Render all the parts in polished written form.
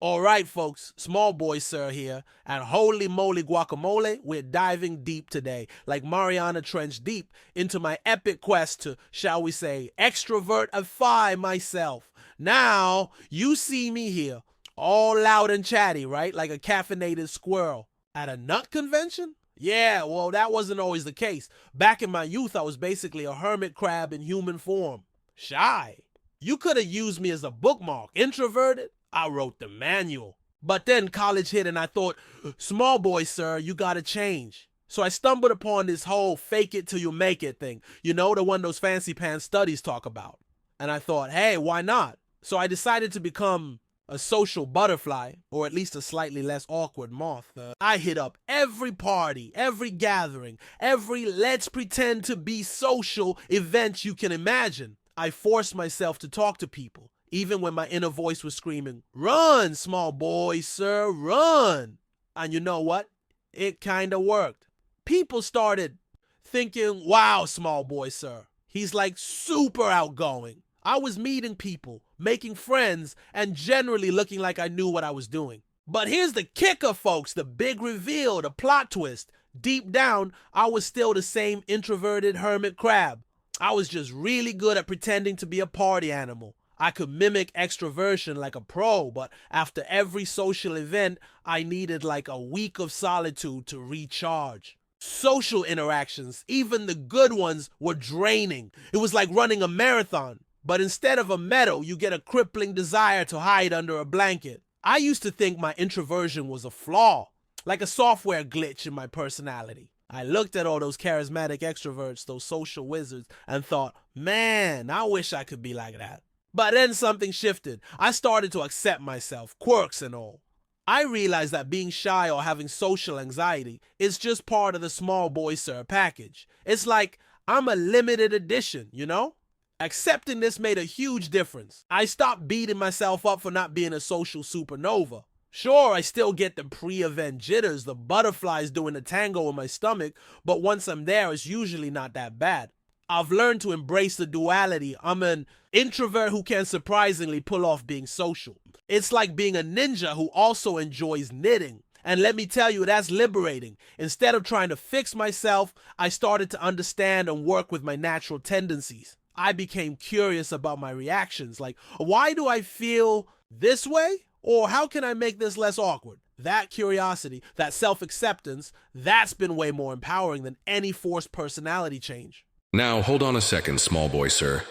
All right, folks, SmallBoySir here, and holy moly guacamole, we're diving deep today, like Mariana Trench deep, into my epic quest to, shall we say, extrovertify myself. Now, you see me here, all loud and chatty, right? Like a caffeinated squirrel. At a nut convention? Yeah, well, that wasn't always the case. Back in my youth, I was basically a hermit crab in human form. Shy. You could have used me as a bookmark. Introverted? I wrote the manual. But then college hit and I thought, SmallBoySir, you gotta change. So I stumbled upon this whole fake it till you make it thing. You know, the one those fancy pants studies talk about. And I thought, hey, why not? So I decided to become a social butterfly, or at least a slightly less awkward moth. I hit up every party, every gathering, every let's pretend to be social event you can imagine. I forced myself to talk to people, even when my inner voice was screaming, run, SmallBoySir, run. And you know what? It kind of worked. People started thinking, wow, SmallBoySir, he's like super outgoing. I was meeting people, making friends, and generally looking like I knew what I was doing. But here's the kicker, folks, the big reveal, the plot twist. Deep down, I was still the same introverted hermit crab. I was just really good at pretending to be a party animal. I could mimic extroversion like a pro, but after every social event, I needed like a week of solitude to recharge. Social interactions, even the good ones, were draining. It was like running a marathon. But instead of a medal, you get a crippling desire to hide under a blanket. I used to think my introversion was a flaw, like a software glitch in my personality. I looked at all those charismatic extroverts, those social wizards, and thought, man, I wish I could be like that. But then something shifted. I started to accept myself, quirks and all. I realized that being shy or having social anxiety is just part of the SmallBoySir package. It's like I'm a limited edition, you know? Accepting this made a huge difference. I stopped beating myself up for not being a social supernova. Sure, I still get the pre-event jitters, the butterflies doing the tango in my stomach, but once I'm there, it's usually not that bad. I've learned to embrace the duality. I'm an introvert who can surprisingly pull off being social. It's like being a ninja who also enjoys knitting. And let me tell you, that's liberating. Instead of trying to fix myself, I started to understand and work with my natural tendencies. I became curious about my reactions, like, why do I feel this way? Or how can I make this less awkward? That curiosity, that self-acceptance, that's been way more empowering than any forced personality change. Now, hold on a second, SmallBoySir.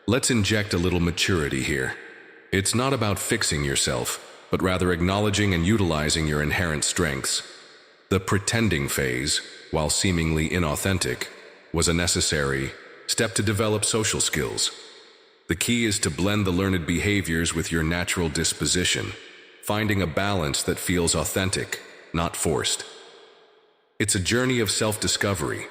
Let's inject a little maturity here. It's not about fixing yourself, but rather acknowledging and utilizing your inherent strengths. The pretending phase, while seemingly inauthentic, was a necessary step to develop social skills. The key is to blend the learned behaviors with your natural disposition, finding a balance that feels authentic, not forced. It's a journey of self-discovery,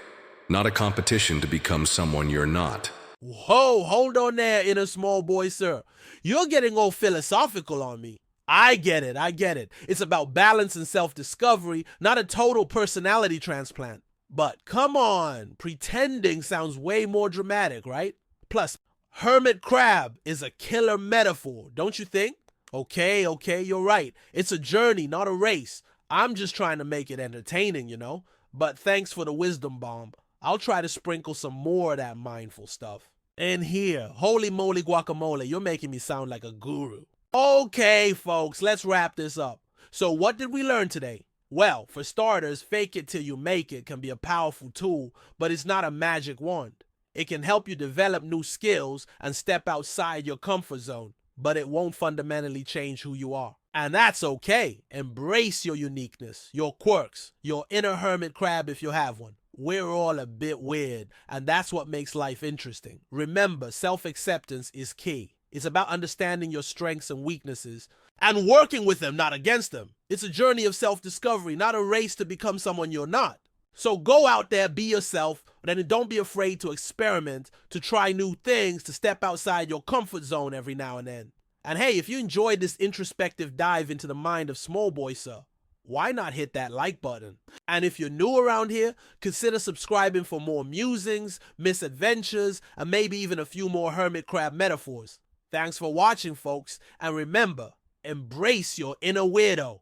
not a competition to become someone you're not. Whoa, hold on there, inner SmallBoySir. You're getting all philosophical on me. I get it. It's about balance and self-discovery, not a total personality transplant. But come on, pretending sounds way more dramatic, right? Plus, hermit crab is a killer metaphor, don't you think? Okay, you're right. It's a journey, not a race. I'm just trying to make it entertaining, you know? But thanks for the wisdom bomb. I'll try to sprinkle some more of that mindful stuff. And here, holy moly guacamole, you're making me sound like a guru. Okay, folks, let's wrap this up. So what did we learn today? Well, for starters, fake it till you make it can be a powerful tool, but it's not a magic wand. It can help you develop new skills and step outside your comfort zone, but it won't fundamentally change who you are. And that's okay. Embrace your uniqueness, your quirks, your inner hermit crab if you have one. We're all a bit weird, and that's what makes life interesting. Remember, self-acceptance is key. It's about understanding your strengths and weaknesses and working with them, not against them. It's a journey of self-discovery, not a race to become someone you're not. So go out there, be yourself, but then don't be afraid to experiment, to try new things, to step outside your comfort zone every now and then. And hey, if you enjoyed this introspective dive into the mind of SmallBoySir, why not hit that like button? And if you're new around here, consider subscribing for more musings, misadventures, and maybe even a few more hermit crab metaphors. Thanks for watching, folks, and remember, embrace your inner weirdo.